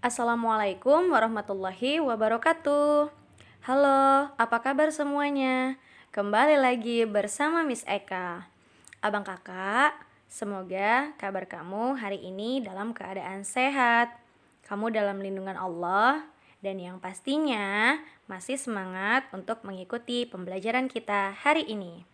Assalamualaikum warahmatullahi wabarakatuh. Halo, apa kabar semuanya? Kembali lagi bersama Miss Eka. Abang kakak, semoga kabar kamu hari ini dalam keadaan sehat. Kamu dalam lindungan Allah dan yang pastinya masih semangat untuk mengikuti pembelajaran kita hari ini.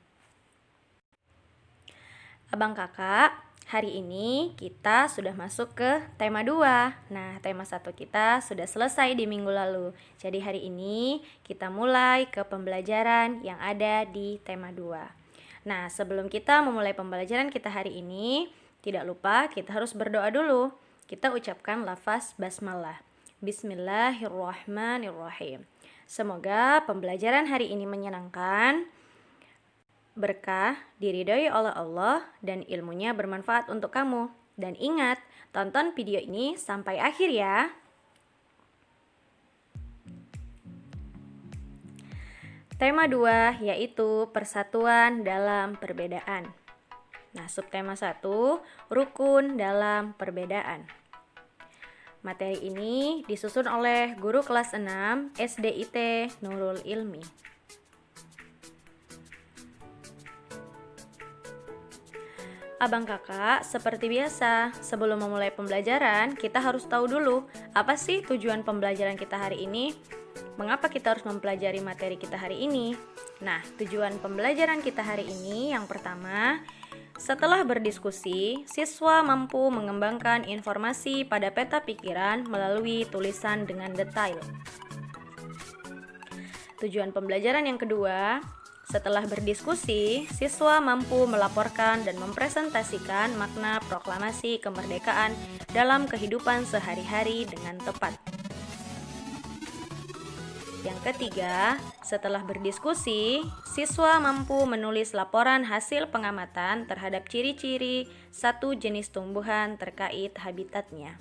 Abang kakak, hari ini kita sudah masuk ke tema 2. Nah, tema 1 kita sudah selesai di minggu lalu. Jadi hari ini kita mulai ke pembelajaran yang ada di tema 2. Nah, sebelum kita memulai pembelajaran kita hari ini, tidak lupa kita harus berdoa dulu. Kita ucapkan lafaz basmalah. Bismillahirrahmanirrahim. Semoga pembelajaran hari ini menyenangkan, berkah, diridhoi oleh Allah, dan ilmunya bermanfaat untuk kamu. Dan ingat, tonton video ini sampai akhir ya. Tema 2 yaitu persatuan dalam perbedaan. Nah, subtema 1, rukun dalam perbedaan. Materi ini disusun oleh guru kelas 6 SDIT Nurul Ilmi. Abang kakak, seperti biasa, sebelum memulai pembelajaran, kita harus tahu dulu apa sih tujuan pembelajaran kita hari ini? Mengapa kita harus mempelajari materi kita hari ini? Nah, tujuan pembelajaran kita hari ini yang pertama, setelah berdiskusi, siswa mampu mengembangkan informasi pada peta pikiran melalui tulisan dengan detail. Tujuan pembelajaran yang kedua, setelah berdiskusi, siswa mampu melaporkan dan mempresentasikan makna proklamasi kemerdekaan dalam kehidupan sehari-hari dengan tepat. Yang ketiga, setelah berdiskusi, siswa mampu menulis laporan hasil pengamatan terhadap ciri-ciri satu jenis tumbuhan terkait habitatnya.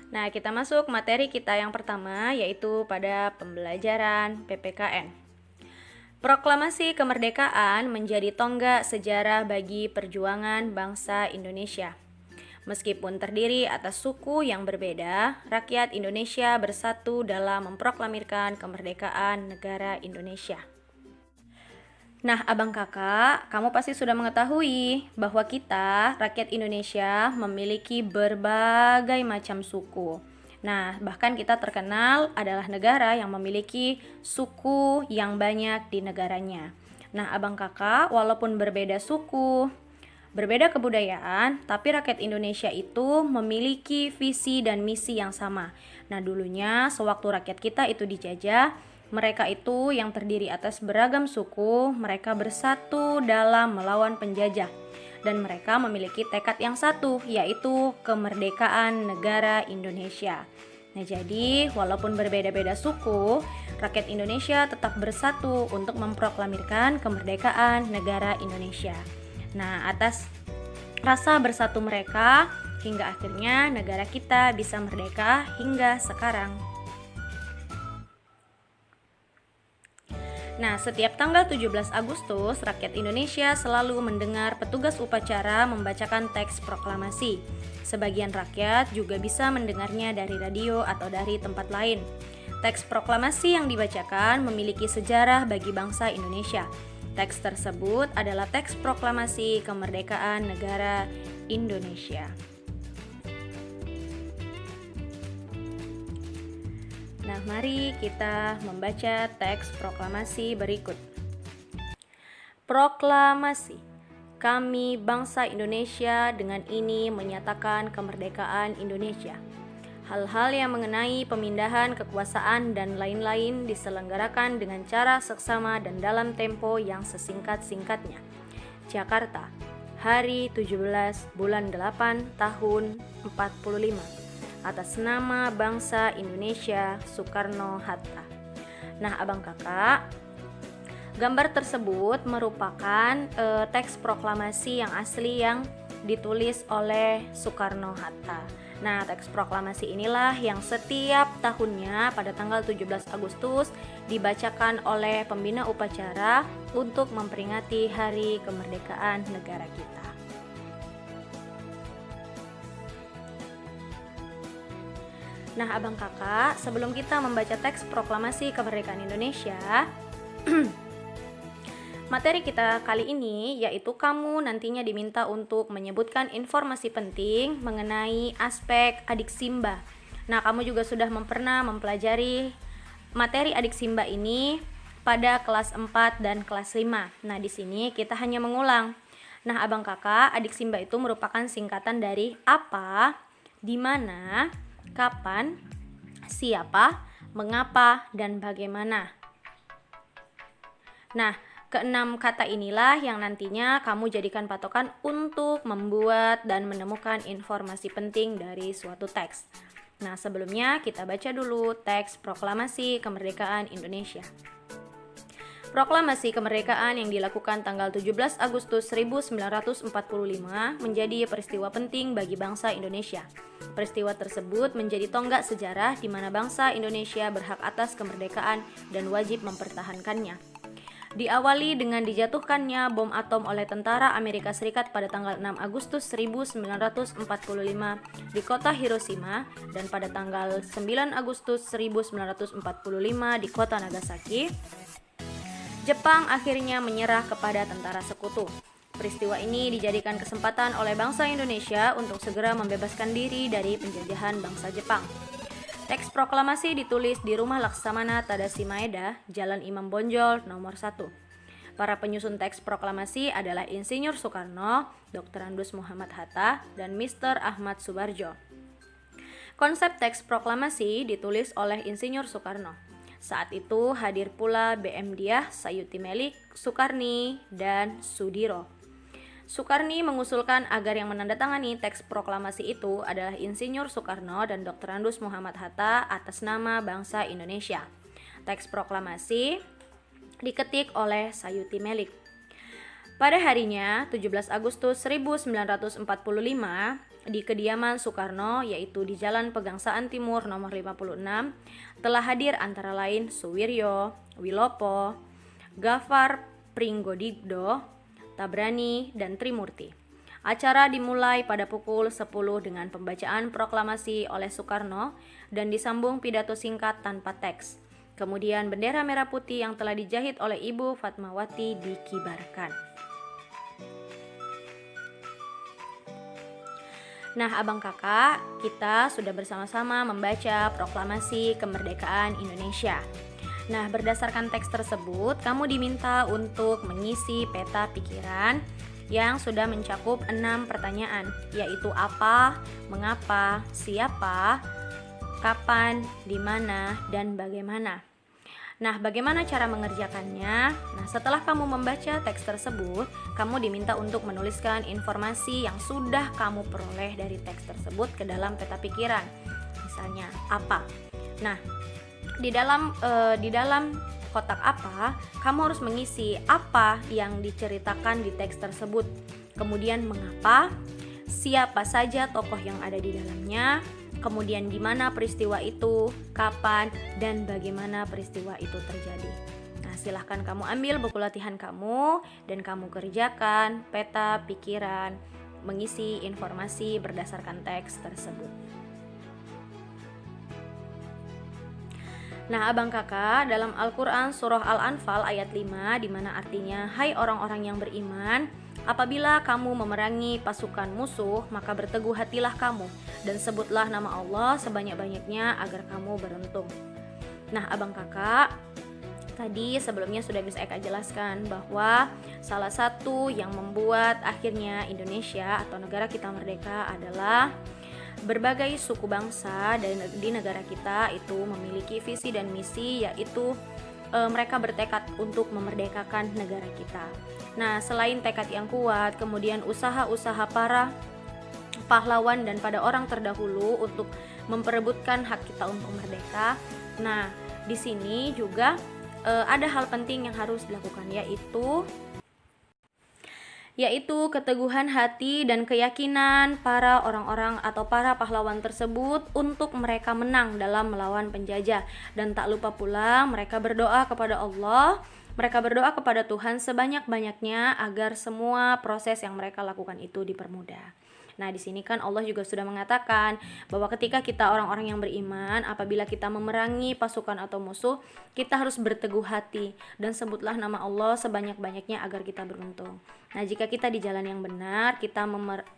Nah, kita masuk materi kita yang pertama, yaitu pada pembelajaran PPKN. Proklamasi kemerdekaan menjadi tonggak sejarah bagi perjuangan bangsa Indonesia. Meskipun terdiri atas suku yang berbeda, rakyat Indonesia bersatu dalam memproklamirkan kemerdekaan negara Indonesia. Nah, abang kakak, kamu pasti sudah mengetahui bahwa kita, rakyat Indonesia, memiliki berbagai macam suku. Nah, bahkan kita terkenal adalah negara yang memiliki suku yang banyak di negaranya. Nah, abang kakak, walaupun berbeda suku, berbeda kebudayaan, tapi rakyat Indonesia itu memiliki visi dan misi yang sama. Nah, dulunya sewaktu rakyat kita itu dijajah, mereka itu yang terdiri atas beragam suku, mereka bersatu dalam melawan penjajah. Dan mereka memiliki tekad yang satu, yaitu kemerdekaan negara Indonesia. Nah, jadi walaupun berbeda-beda suku, rakyat Indonesia tetap bersatu untuk memproklamirkan kemerdekaan negara Indonesia. Nah, atas rasa bersatu mereka, hingga akhirnya negara kita bisa merdeka hingga sekarang. Nah, setiap tanggal 17 Agustus, rakyat Indonesia selalu mendengar petugas upacara membacakan teks proklamasi. Sebagian rakyat juga bisa mendengarnya dari radio atau dari tempat lain. Teks proklamasi yang dibacakan memiliki sejarah bagi bangsa Indonesia. Teks tersebut adalah teks proklamasi kemerdekaan negara Indonesia. Nah, mari kita membaca teks proklamasi berikut. Proklamasi. Kami bangsa Indonesia dengan ini menyatakan kemerdekaan Indonesia. Hal-hal yang mengenai pemindahan kekuasaan dan lain-lain diselenggarakan dengan cara seksama dan dalam tempo yang sesingkat-singkatnya. Jakarta, hari 17 bulan 8 tahun 45. Atas nama bangsa Indonesia, Soekarno-Hatta. Nah, abang kakak, gambar tersebut merupakan teks proklamasi yang asli yang ditulis oleh Soekarno-Hatta. Nah, teks proklamasi inilah yang setiap tahunnya pada tanggal 17 Agustus dibacakan oleh pembina upacara untuk memperingati hari kemerdekaan negara kita. Nah, abang kakak, sebelum kita membaca teks proklamasi kemerdekaan Indonesia, materi kita kali ini yaitu kamu nantinya diminta untuk menyebutkan informasi penting mengenai aspek adik Simba. Nah, kamu juga sudah pernah mempelajari materi adik Simba ini pada kelas 4 dan kelas 5. Nah, di sini kita hanya mengulang. Nah, abang kakak, adik Simba itu merupakan singkatan dari apa, di mana, kapan, siapa, mengapa, dan bagaimana. Nah, keenam kata inilah yang nantinya kamu jadikan patokan untuk membuat dan menemukan informasi penting dari suatu teks. Nah, sebelumnya kita baca dulu teks proklamasi kemerdekaan Indonesia. Proklamasi kemerdekaan yang dilakukan tanggal 17 Agustus 1945 menjadi peristiwa penting bagi bangsa Indonesia. Peristiwa tersebut menjadi tonggak sejarah di mana bangsa Indonesia berhak atas kemerdekaan dan wajib mempertahankannya. Diawali dengan dijatuhkannya bom atom oleh tentara Amerika Serikat pada tanggal 6 Agustus 1945 di kota Hiroshima dan pada tanggal 9 Agustus 1945 di kota Nagasaki, Jepang akhirnya menyerah kepada tentara sekutu. Peristiwa ini dijadikan kesempatan oleh bangsa Indonesia untuk segera membebaskan diri dari penjajahan bangsa Jepang. Teks proklamasi ditulis di Rumah Laksamana Tadashi Maeda, Jalan Imam Bonjol, nomor 1. Para penyusun teks proklamasi adalah Insinyur Soekarno, Dr. Andes Muhammad Hatta, dan Mr. Ahmad Subarjo. Konsep teks proklamasi ditulis oleh Insinyur Soekarno. Saat itu hadir pula BM Diah, Sayuti Melik, Soekarni, dan Sudiro. Soekarni mengusulkan agar yang menandatangani teks proklamasi itu adalah Insinyur Soekarno dan Dr. Andes Muhammad Hatta atas nama bangsa Indonesia. Teks proklamasi diketik oleh Sayuti Melik. Pada harinya, 17 Agustus 1945, di kediaman Soekarno, yaitu di Jalan Pegangsaan Timur nomor 56, telah hadir antara lain Suwiryo, Wilopo, Gafar Pringgodigdo, Tabrani, dan Trimurti. Acara dimulai pada pukul 10 dengan pembacaan proklamasi oleh Soekarno dan disambung pidato singkat tanpa teks. Kemudian bendera merah putih yang telah dijahit oleh Ibu Fatmawati dikibarkan. Nah, abang kakak, kita sudah bersama-sama membaca proklamasi kemerdekaan Indonesia. Nah, berdasarkan teks tersebut, kamu diminta untuk mengisi peta pikiran yang sudah mencakup 6 pertanyaan, yaitu apa, mengapa, siapa, kapan, di mana, dan bagaimana. Nah, bagaimana cara mengerjakannya? Nah, setelah kamu membaca teks tersebut, kamu diminta untuk menuliskan informasi yang sudah kamu peroleh dari teks tersebut ke dalam peta pikiran. Misalnya, apa? Nah, di dalam kotak apa, kamu harus mengisi apa yang diceritakan di teks tersebut. Kemudian mengapa, siapa saja tokoh yang ada di dalamnya, kemudian di mana peristiwa itu, kapan, dan bagaimana peristiwa itu terjadi. Nah, silahkan kamu ambil buku latihan kamu dan kamu kerjakan peta pikiran mengisi informasi berdasarkan teks tersebut. Nah, abang kakak, dalam Al-Quran surah Al-Anfal ayat 5, di mana artinya, hai orang-orang yang beriman, apabila kamu memerangi pasukan musuh, maka berteguh hatilah kamu, dan sebutlah nama Allah sebanyak-banyaknya agar kamu beruntung. Nah, abang kakak, tadi sebelumnya sudah bisa Eka jelaskan bahwa salah satu yang membuat akhirnya Indonesia atau negara kita merdeka adalah berbagai suku bangsa di negara kita itu memiliki visi dan misi, yaitu mereka bertekad untuk memerdekakan negara kita. Nah, selain tekad yang kuat, kemudian usaha-usaha para pahlawan dan pada orang terdahulu untuk memperebutkan hak kita untuk merdeka. Nah, di sini juga ada hal penting yang harus dilakukan, yaitu keteguhan hati dan keyakinan para orang-orang atau para pahlawan tersebut untuk mereka menang dalam melawan penjajah. Dan tak lupa pula mereka berdoa kepada Allah, mereka berdoa kepada Tuhan sebanyak-banyaknya agar semua proses yang mereka lakukan itu dipermudah. Nah, di sini kan Allah juga sudah mengatakan bahwa ketika kita orang-orang yang beriman, apabila kita memerangi pasukan atau musuh, kita harus berteguh hati dan sebutlah nama Allah sebanyak-banyaknya agar kita beruntung. Nah, jika kita di jalan yang benar, kita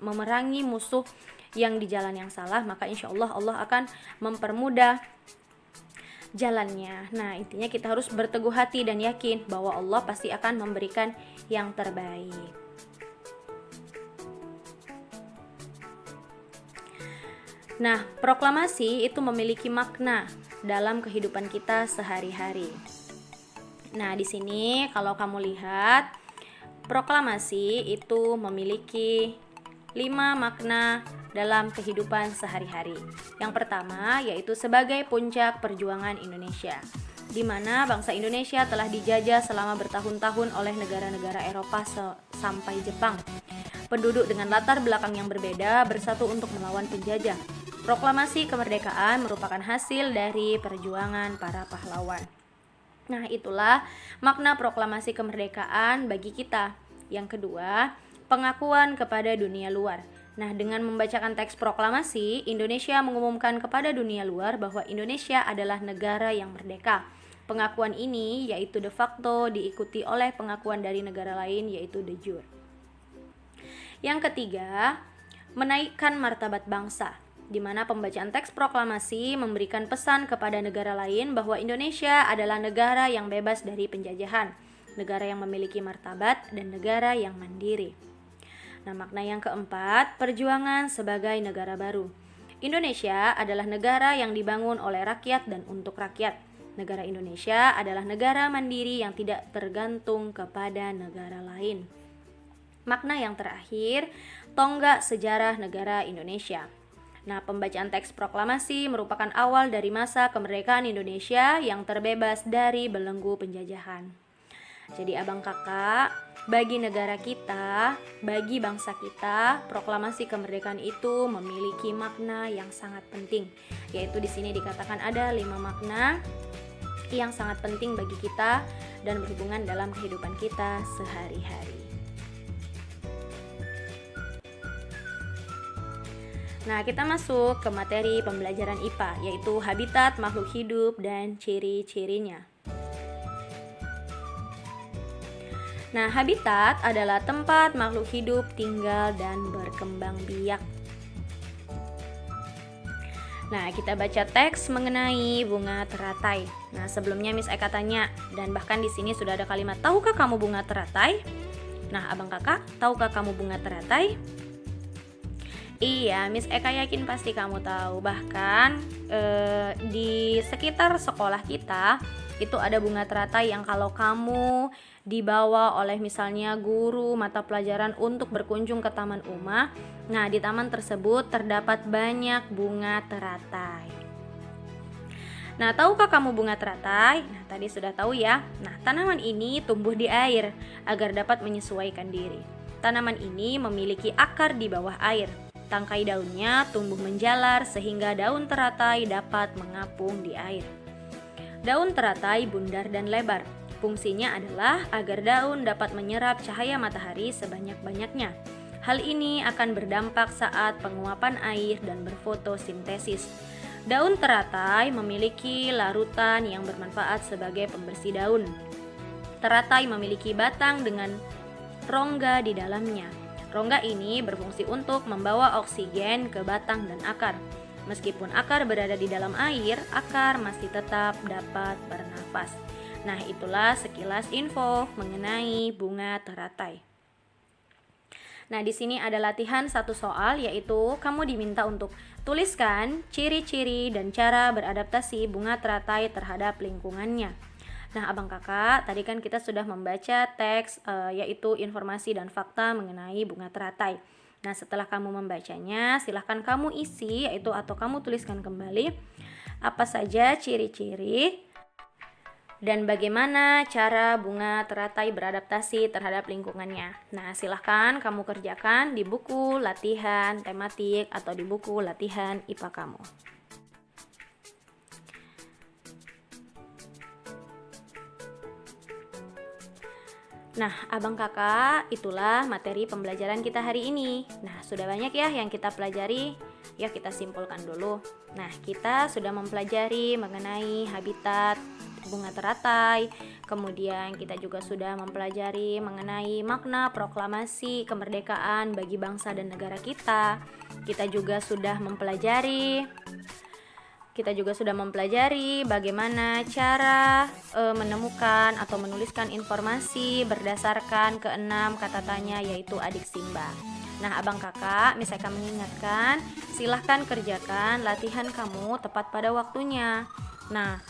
memerangi musuh yang di jalan yang salah, maka insya Allah Allah akan mempermudah jalannya. Nah, intinya kita harus berteguh hati dan yakin bahwa Allah pasti akan memberikan yang terbaik. Nah, proklamasi itu memiliki makna dalam kehidupan kita sehari-hari. Nah, di sini kalau kamu lihat, proklamasi itu memiliki 5 makna dalam kehidupan sehari-hari. Yang pertama yaitu sebagai puncak perjuangan Indonesia, di mana bangsa Indonesia telah dijajah selama bertahun-tahun oleh negara-negara Eropa sampai Jepang. Penduduk dengan latar belakang yang berbeda bersatu untuk melawan penjajah. Proklamasi kemerdekaan merupakan hasil dari perjuangan para pahlawan. Nah, itulah makna proklamasi kemerdekaan bagi kita. Yang kedua, pengakuan kepada dunia luar. Nah, dengan membacakan teks proklamasi, Indonesia mengumumkan kepada dunia luar bahwa Indonesia adalah negara yang merdeka. Pengakuan ini yaitu de facto diikuti oleh pengakuan dari negara lain yaitu de jure. Yang ketiga, menaikkan martabat bangsa, di mana pembacaan teks proklamasi memberikan pesan kepada negara lain bahwa Indonesia adalah negara yang bebas dari penjajahan, negara yang memiliki martabat, dan negara yang mandiri. Nah, makna yang keempat, perjuangan sebagai negara baru. Indonesia adalah negara yang dibangun oleh rakyat dan untuk rakyat. Negara Indonesia adalah negara mandiri yang tidak tergantung kepada negara lain. Makna yang terakhir, tonggak sejarah negara Indonesia. Nah, pembacaan teks proklamasi merupakan awal dari masa kemerdekaan Indonesia yang terbebas dari belenggu penjajahan. Jadi abang kakak, bagi negara kita, bagi bangsa kita, proklamasi kemerdekaan itu memiliki makna yang sangat penting. Yaitu di sini dikatakan ada 5 makna yang sangat penting bagi kita dan berhubungan dalam kehidupan kita sehari-hari. Nah, kita masuk ke materi pembelajaran IPA, yaitu habitat makhluk hidup dan ciri-cirinya. Nah, habitat adalah tempat makhluk hidup tinggal dan berkembang biak. Nah, kita baca teks mengenai bunga teratai. Nah, sebelumnya Miss Eka tanya, dan bahkan di sini sudah ada kalimat, tahukah kamu bunga teratai? Nah, abang kakak, tahukah kamu bunga teratai? Iya, Miss Eka yakin pasti kamu tahu. Bahkan di sekitar sekolah kita itu ada bunga teratai yang kalau kamu dibawa oleh misalnya guru mata pelajaran untuk berkunjung ke Taman Uma, nah di taman tersebut terdapat banyak bunga teratai. Nah, tahukah kamu bunga teratai? Nah, tadi sudah tahu ya. Nah, tanaman ini tumbuh di air agar dapat menyesuaikan diri. Tanaman ini memiliki akar di bawah air. Tangkai daunnya tumbuh menjalar sehingga daun teratai dapat mengapung di air. Daun teratai bundar dan lebar. Fungsinya adalah agar daun dapat menyerap cahaya matahari sebanyak-banyaknya. Hal ini akan berdampak saat penguapan air dan berfotosintesis. Daun teratai memiliki larutan yang bermanfaat sebagai pembersih daun. Teratai memiliki batang dengan rongga di dalamnya. Rongga ini berfungsi untuk membawa oksigen ke batang dan akar. Meskipun akar berada di dalam air, akar masih tetap dapat bernafas. Nah, itulah sekilas info mengenai bunga teratai. Nah, di sini ada latihan 1 soal, yaitu kamu diminta untuk tuliskan ciri-ciri dan cara beradaptasi bunga teratai terhadap lingkungannya. Nah, abang kakak, tadi kan kita sudah membaca teks yaitu informasi dan fakta mengenai bunga teratai. Nah, setelah kamu membacanya, silahkan kamu isi atau kamu tuliskan kembali apa saja ciri-ciri dan bagaimana cara bunga teratai beradaptasi terhadap lingkungannya. Nah, silahkan kamu kerjakan di buku latihan tematik atau di buku latihan IPA kamu. Nah, abang kakak, itulah materi pembelajaran kita hari ini. Nah, sudah banyak ya yang kita pelajari. Yuk kita simpulkan dulu. Nah, kita sudah mempelajari mengenai habitat bunga teratai. Kemudian kita juga sudah mempelajari mengenai makna proklamasi kemerdekaan bagi bangsa dan negara kita. Kita juga sudah mempelajari bagaimana cara menemukan atau menuliskan informasi berdasarkan keenam kata tanya, yaitu adik Simba. Nah, abang kakak, Miss Eka mengingatkan, silahkan kerjakan latihan kamu tepat pada waktunya. Nah,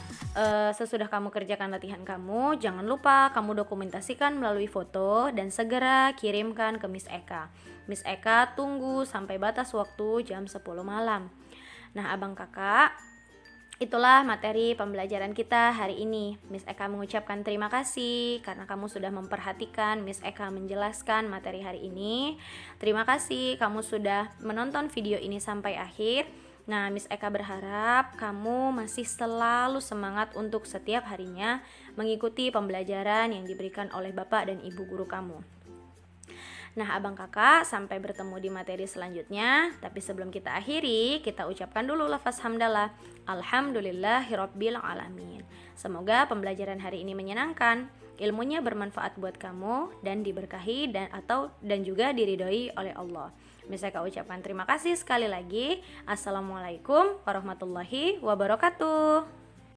sesudah kamu kerjakan latihan kamu, jangan lupa kamu dokumentasikan melalui foto dan segera kirimkan ke Miss Eka. Miss Eka tunggu sampai batas waktu jam 10 malam. Nah, abang kakak, itulah materi pembelajaran kita hari ini. Miss Eka mengucapkan terima kasih karena kamu sudah memperhatikan Miss Eka menjelaskan materi hari ini. Terima kasih kamu sudah menonton video ini sampai akhir. Nah, Miss Eka berharap kamu masih selalu semangat untuk setiap harinya mengikuti pembelajaran yang diberikan oleh Bapak dan Ibu guru kamu. Nah, abang kakak, sampai bertemu di materi selanjutnya. Tapi sebelum kita akhiri, kita ucapkan dulu lafaz hamdalah. Alhamdulillahirabbil alamin. Semoga pembelajaran hari ini menyenangkan, ilmunya bermanfaat buat kamu dan diberkahi dan juga diridhoi oleh Allah. Bisa kau ucapkan terima kasih sekali lagi. Assalamualaikum warahmatullahi wabarakatuh.